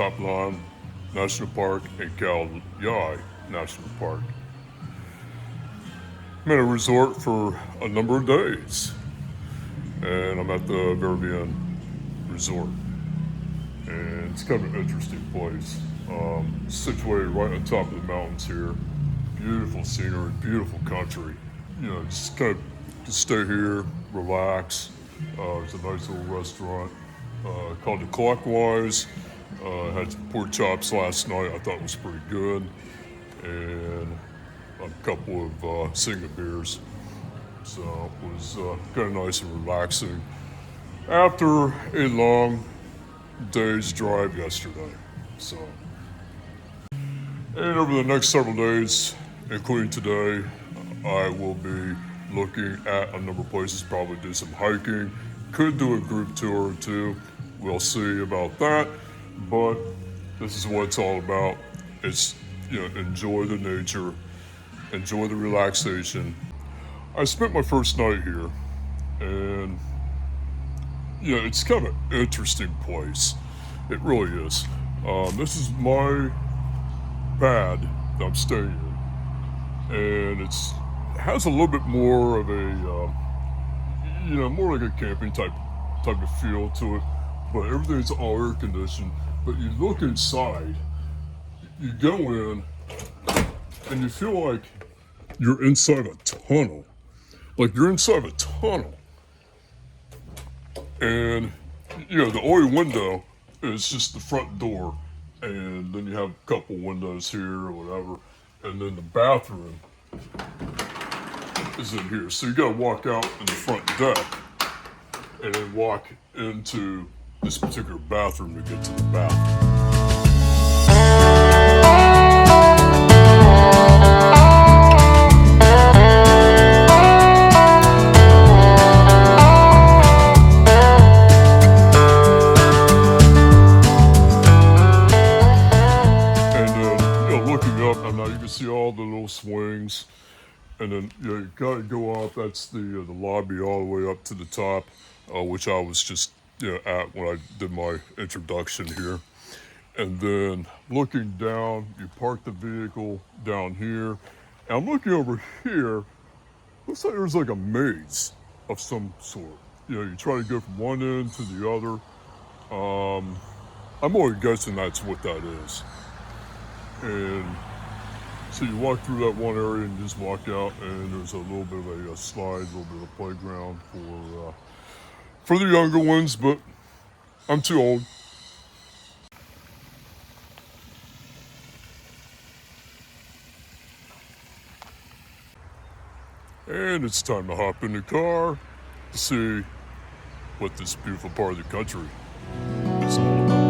Thap Lan National Park and Khao Yai National Park. I'm at a resort for a number of days, and I'm at the Veravian resort, and it's kind of an interesting place. Situated right on top of the mountains here, beautiful scenery, beautiful country. You know, just kind of stay here, relax. It's a nice little restaurant called the Clockwise. Had some pork chops last night. I thought it was pretty good, and a couple of single beers. So it was kind of nice and relaxing after a long day's drive yesterday. So, and over the next several days, including today, I will be looking at a number of places. Probably do some hiking. Could do a group tour or two. We'll see about that. But this is what it's all about. It's, you know, enjoy the nature, enjoy the relaxation. I spent my first night here, and yeah, it's kind of an interesting place. It really is. This is my pad that I'm staying in, and it has a little bit more of a, more like a camping type of feel to it. But everything's all air conditioned. But you look inside, you go in, and you feel like you're inside a tunnel. Like you're inside a tunnel. And, you know, the only window is just the front door. And then you have a couple windows here or whatever. And then the bathroom is in here. So you gotta walk out in the front deck and then walk into this particular bathroom to get to the bathroom. See all the little swings, and then you gotta go up. That's the lobby all the way up to the top, which I was just at when I did my introduction here. And then looking down, you park the vehicle down here, and I'm looking over here. Looks like there's like a maze of some sort. You know, you try to go from one end to the other. I'm only guessing that's what that is. And so you walk through that one area and just walk out, and there's a little bit of a slide, a little bit of a playground for the younger ones, but I'm too old. And it's time to hop in the car to see what this beautiful part of the country is all about.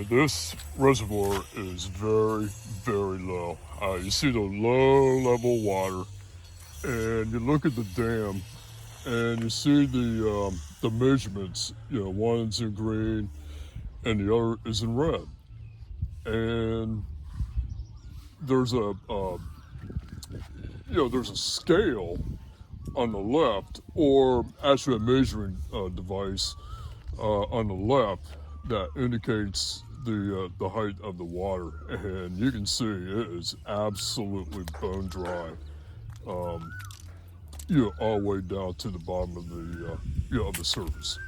This reservoir is very, very low. You see the low level water, and you look at the dam, and you see the measurements. One's in green, and the other is in red. And there's there's a scale on the left, or actually a measuring device on the left that indicates the height of the water, and you can see it is absolutely bone dry, all the way down to the bottom of the surface.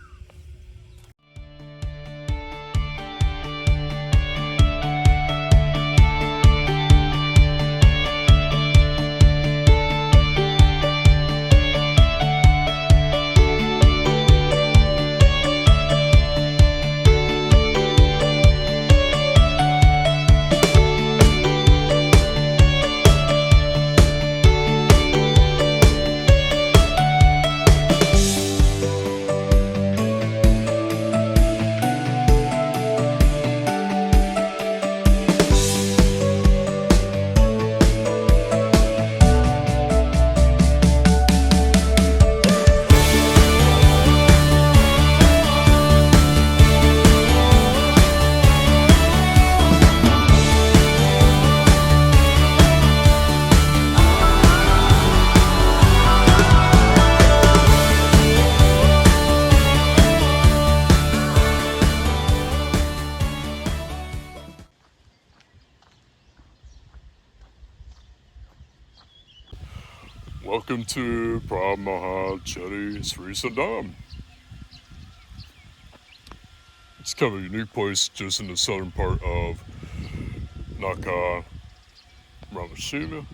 Welcome to Phra, Maha, Chedi, Stisangdham. It's kind of a unique place just in the southern part of Nakhon Ratchasima,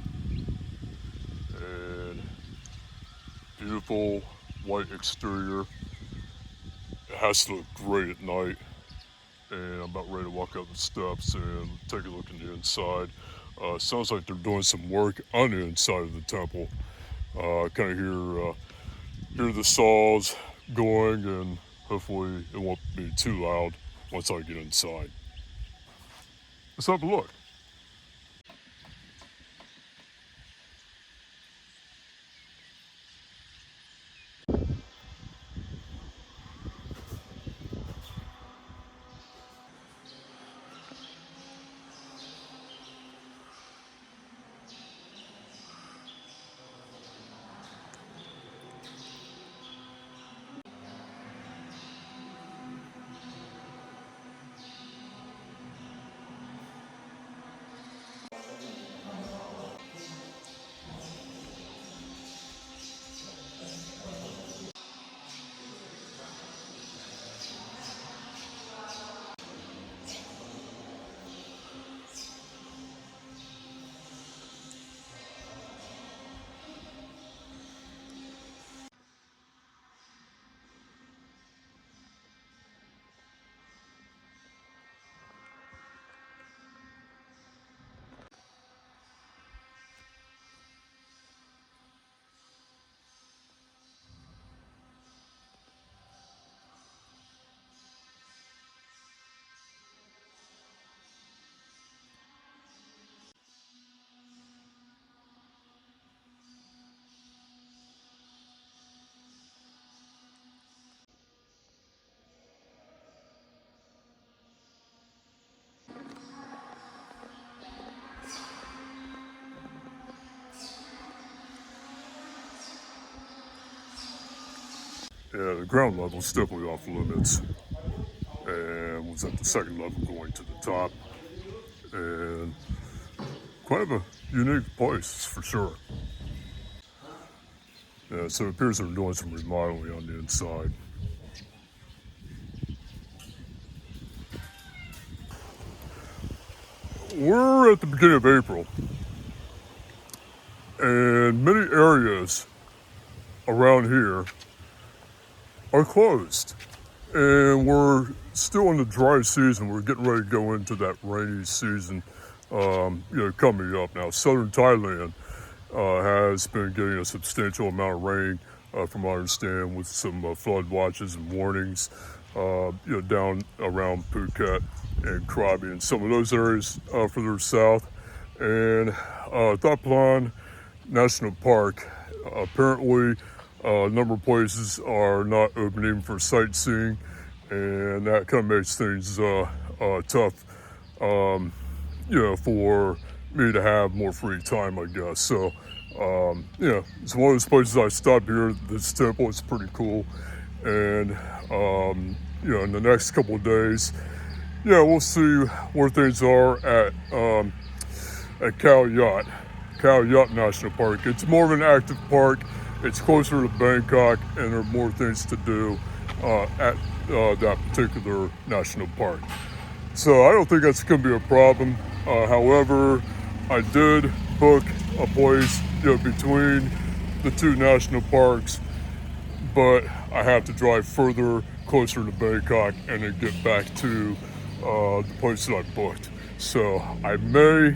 and beautiful white exterior. It has to look great at night, and I'm about ready to walk up the steps and take a look in the inside. Sounds like they're doing some work on the inside of the temple. Kind of hear the saws going, and hopefully it won't be too loud once I get inside. Let's have a look. Yeah, the ground level is definitely off limits, and was at the second level going to the top, and quite of a unique place for sure. Yeah, so it appears they're doing some remodeling on the inside. We're at the beginning of April, and many areas around here are closed, and we're still in the dry season. We're getting ready to go into that rainy season, coming up now. Southern Thailand has been getting a substantial amount of rain, from what I understand, with some flood watches and warnings. down around Phuket and Krabi and some of those areas further south. And Thap Lan National Park, apparently a number of places are not opening for sightseeing, and that kind of makes things tough, for me to have more free time, I guess. So, it's one of those places I stopped here. This temple is pretty cool, and in the next couple of days, we'll see where things are at Khao Yai National Park. It's more of an active park. It's closer to Bangkok, and there are more things to do at that particular national park. So I don't think that's going to be a problem. However, I did book a place between the two national parks, but I have to drive further, closer to Bangkok, and then get back to the place that I booked. So I may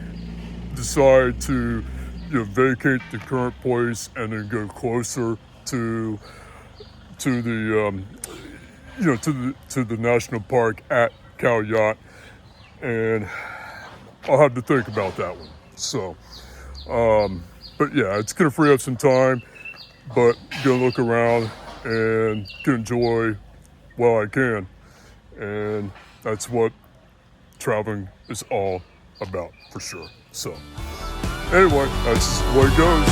decide to vacate the current place and then go closer to the to the national park at Khao Yai, and I'll have to think about that one. So, but yeah, it's gonna free up some time, but gonna look around and can enjoy while I can, and that's what traveling is all about for sure. So anyway, that's the way it goes.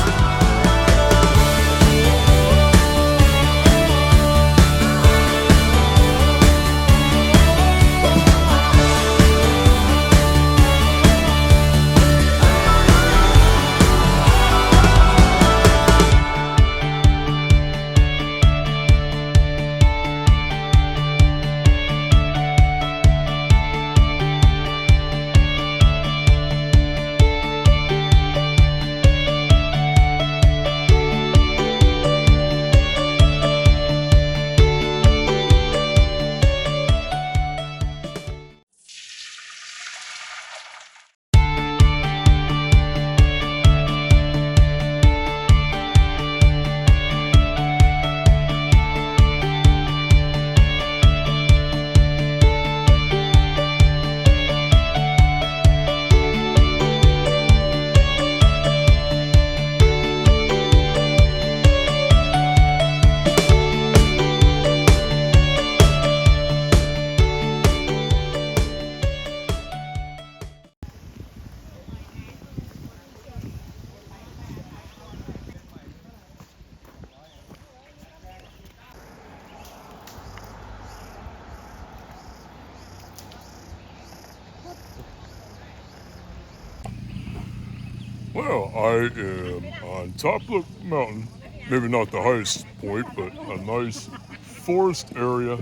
Well, I am on top of the mountain, maybe not the highest point, but a nice forest area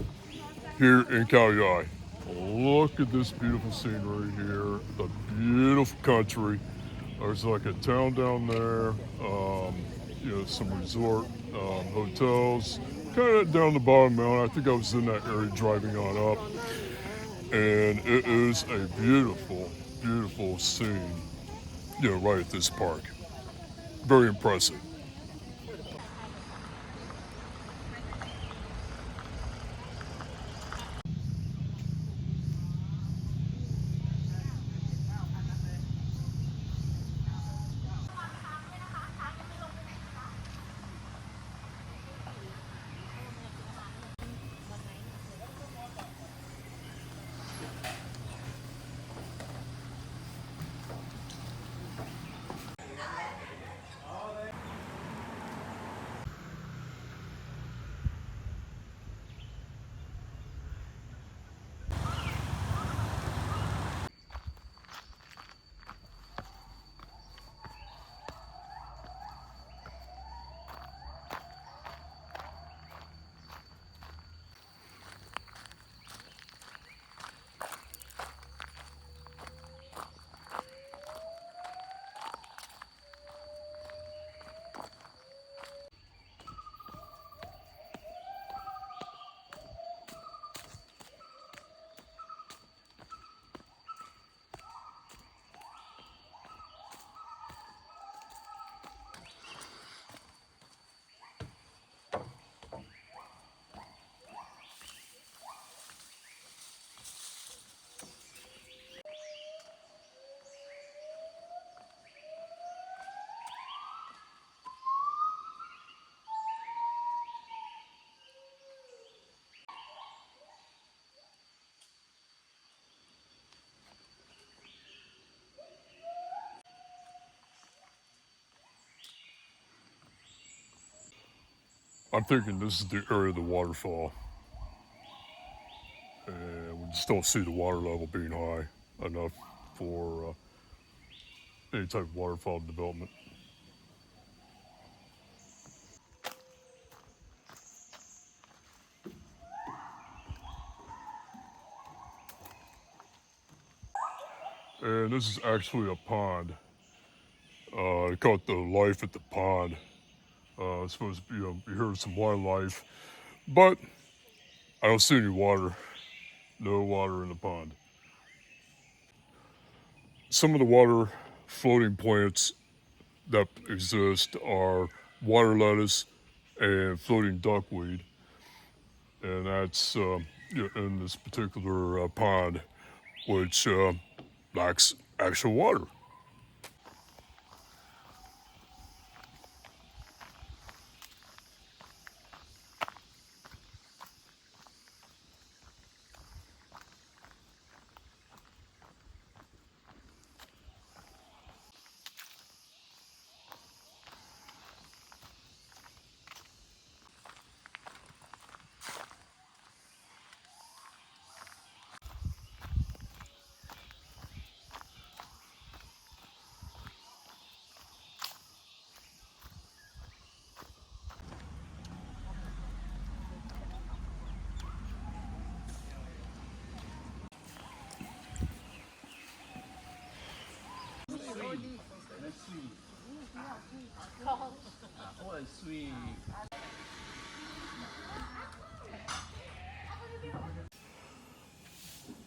here in Khao Yai. Look at this beautiful scenery here, the beautiful country. There's like a town down there, some resort hotels, kind of down the bottom of the mountain. I think I was in that area driving on up, and it is a beautiful, beautiful scene, right at this park. Very impressive. I'm thinking this is the area of the waterfall. And we just don't see the water level being high enough for any type of waterfall development. And this is actually a pond. They call it the life at the pond. It's supposed to be, you hear some wildlife, but I don't see any water. No water in the pond. Some of the water floating plants that exist are water lettuce and floating duckweed, and that's in this particular pond, which lacks actual water.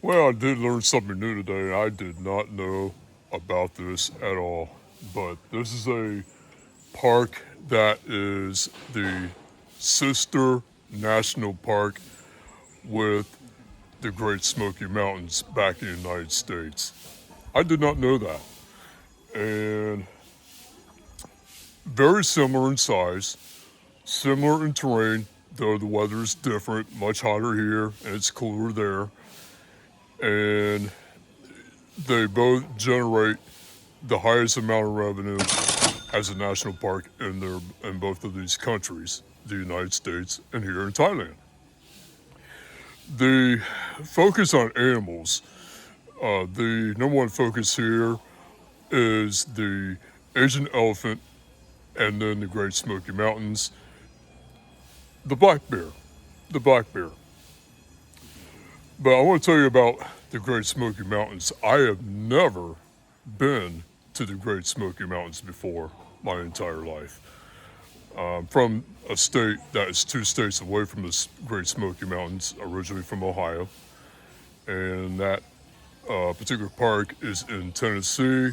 Well, I did learn something new today. I did not know about this at all. But this is a park that is the sister national park with the Great Smoky Mountains back in the United States. I did not know that. And very similar in size, similar in terrain, though the weather is different, much hotter here and it's cooler there. And they both generate the highest amount of revenue as a national park in both of these countries, the United States and here in Thailand. The focus on animals, the number one focus here is the Asian elephant and then the Great Smoky Mountains, the black bear, the black bear. But I want to tell you about the Great Smoky Mountains. I have never been to the Great Smoky Mountains before my entire life. From a state that is 2 states away from the Great Smoky Mountains, originally from Ohio. And that particular park is in Tennessee,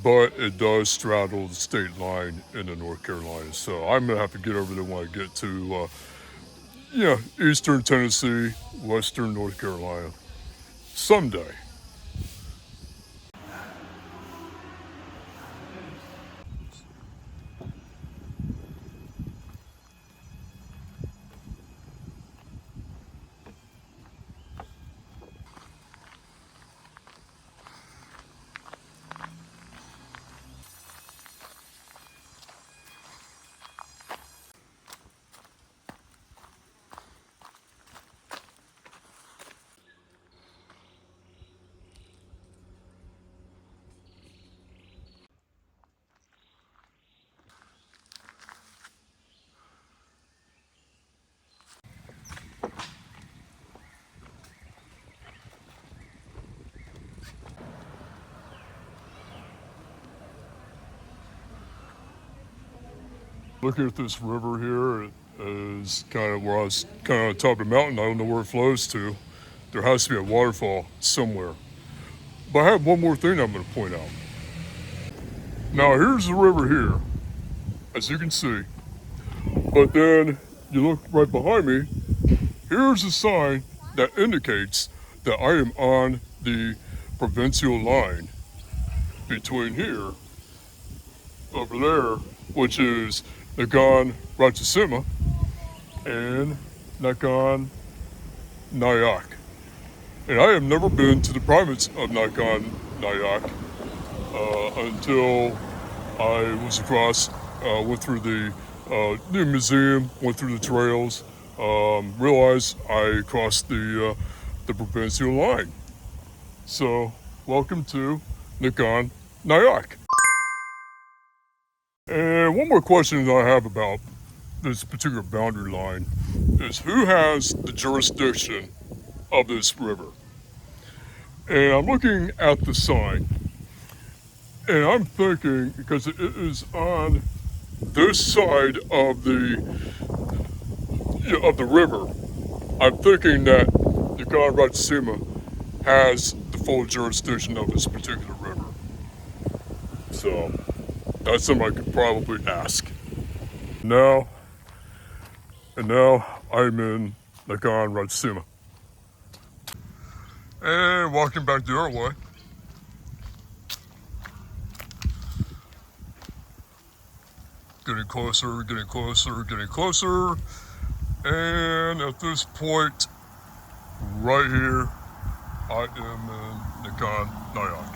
but it does straddle the state line into North Carolina. So I'm going to have to get over there when I get to eastern Tennessee, western North Carolina. Someday. Looking at this river here, it is kind of where I was kind of on top of the mountain. I don't know where it flows to. There has to be a waterfall somewhere. But I have one more thing I'm going to point out. Now here's the river here, as you can see. But then you look right behind me, here's a sign that indicates that I am on the provincial line between here, over there, which is Nakhon Ratchasima and Nakhon Nayok. And I have never been to the province of Nakhon Nayok until I was went through the new museum, went through the trails, realized I crossed the provincial line. So, welcome to Nakhon Nayok. And one more question that I have about this particular boundary line is who has the jurisdiction of this river? And I'm looking at the sign, and I'm thinking, because it is on this side of the river, I'm thinking that Nakhon Ratchasima has the full jurisdiction of this particular river. So that's something I could probably ask. Now I'm in Nakhon Ratchasima. And walking back the other way. Getting closer, getting closer, getting closer. And at this point, right here, I am in Nakhon Nayok.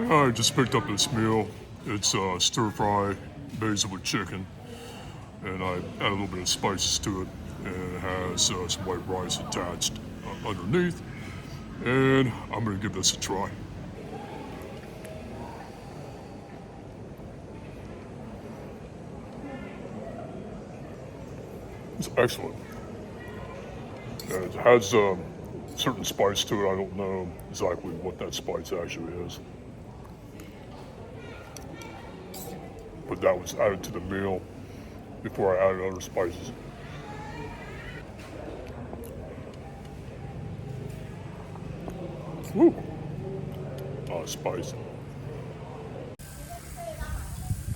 I just picked up this meal. It's stir-fry basil with chicken, and I add a little bit of spices to it, and it has some white rice attached underneath, and I'm gonna give this a try. It's excellent. And it has certain spice to it. I don't know exactly what that spice actually is. But that was added to the meal before I added other spices. Woo! Spice.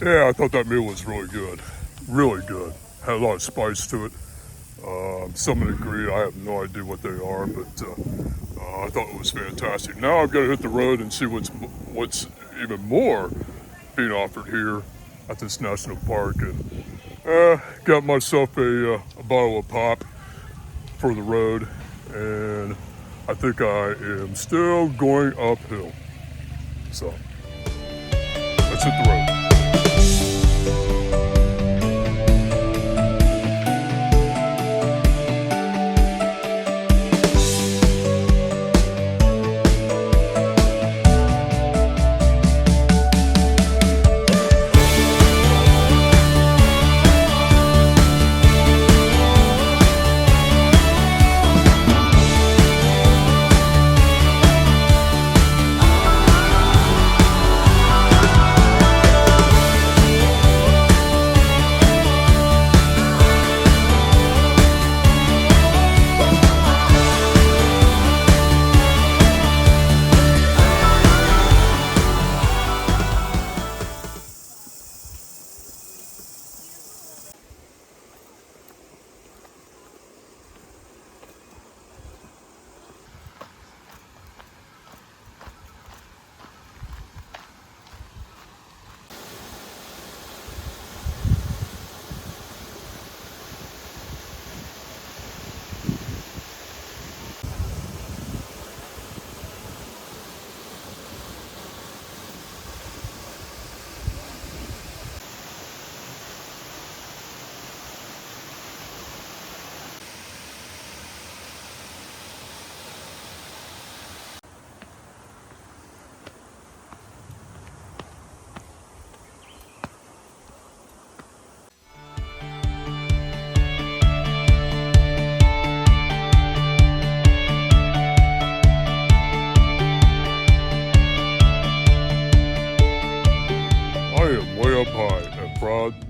Yeah, I thought that meal was really good. Really good. Had a lot of spice to it. Some of the ingredient, I have no idea what they are, but I thought it was fantastic. Now I've got to hit the road and see what's even more being offered here at this national park, and got myself a bottle of pop for the road, and I think I am still going uphill. So let's hit the road.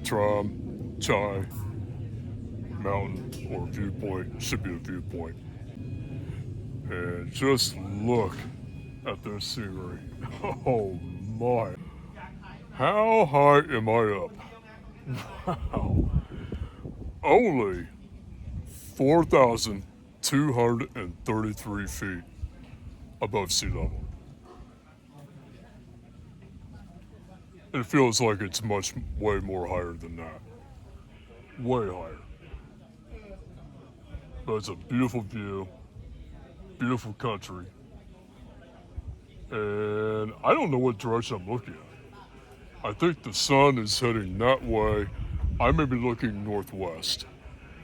Phra, Chai, mountain or viewpoint. It should be a viewpoint. And just look at this scenery. Oh my. How high am I up? Wow. Only 4,233 feet above sea level. It feels like it's way more higher than that. Way higher. But it's a beautiful view, beautiful country. And I don't know what direction I'm looking at. I think the sun is heading that way. I may be looking northwest.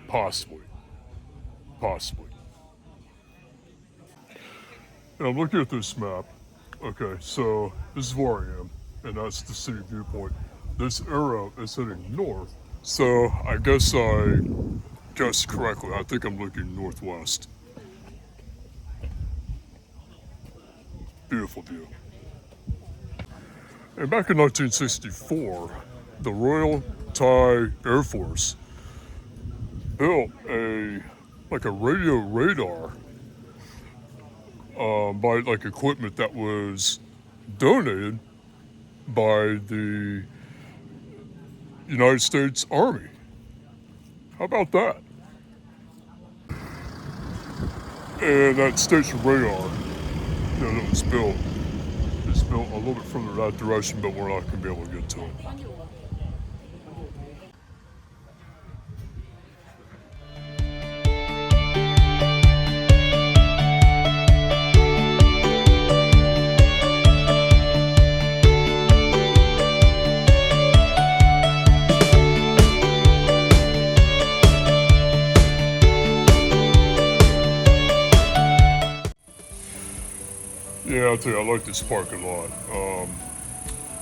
Possibly. And I'm looking at this map. Okay, so this is where I am, and that's the city viewpoint. This arrow is heading north, so I guess I guessed correctly. I think I'm looking northwest. Beautiful view. And back in 1964, the Royal Thai Air Force built a radio radar by equipment that was donated by the United States Army. How about that? And that station radar that was built is built a little bit further that direction, but we're not going to be able to get to it. Yeah, I'll tell you, I like this park a lot.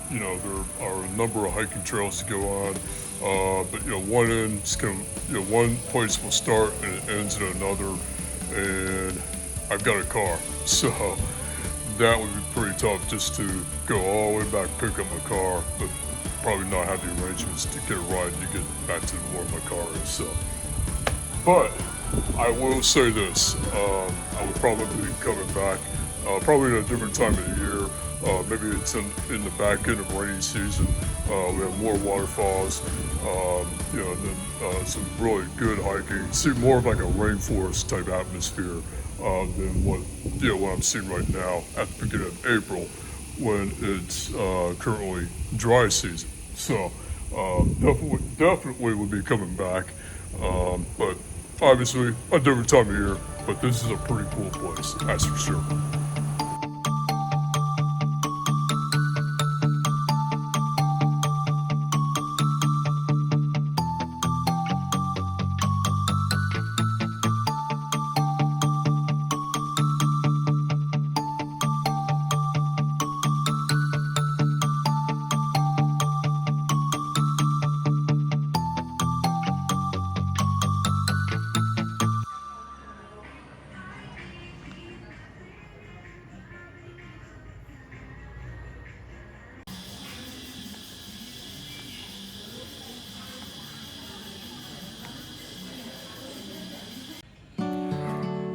There are a number of hiking trails to go on, but one place will start and it ends in another, and I've got a car, so that would be pretty tough just to go all the way back, pick up my car, but probably not have the arrangements to get a ride to get back to where my car is. So, but I will say this: I would probably be coming back. Probably at a different time of the year. Maybe it's in the back end of rainy season. We have more waterfalls, and then some really good hiking. See more of like a rainforest type atmosphere than what I'm seeing right now at the beginning of April when it's currently dry season. So definitely would be coming back. But obviously a different time of year. But this is a pretty cool place, that's for sure.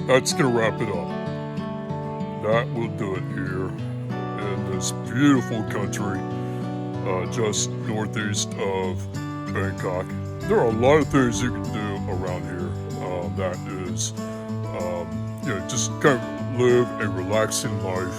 That's gonna wrap it up. That will do it here in this beautiful country just northeast of Bangkok. There are a lot of things you can do around here that is, just kind of live a relaxing life.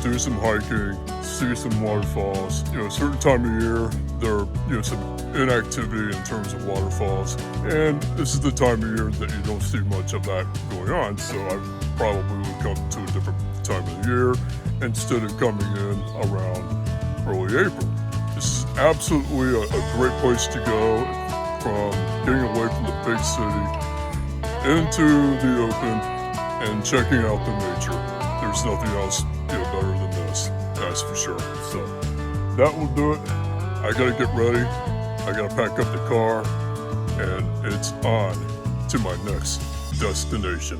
Do some hiking, see some waterfalls. A certain time of year there are some inactivity in terms of waterfalls, and this is the time of year that you don't see much of that going on. So I probably would come to a different time of the year instead of coming in around early April. This is absolutely a great place to go from getting away from the big city into the open and checking out the nature. There's nothing else better than this, that's for sure. So that will do it. I gotta get ready. I gotta pack up the car, and it's on to my next destination.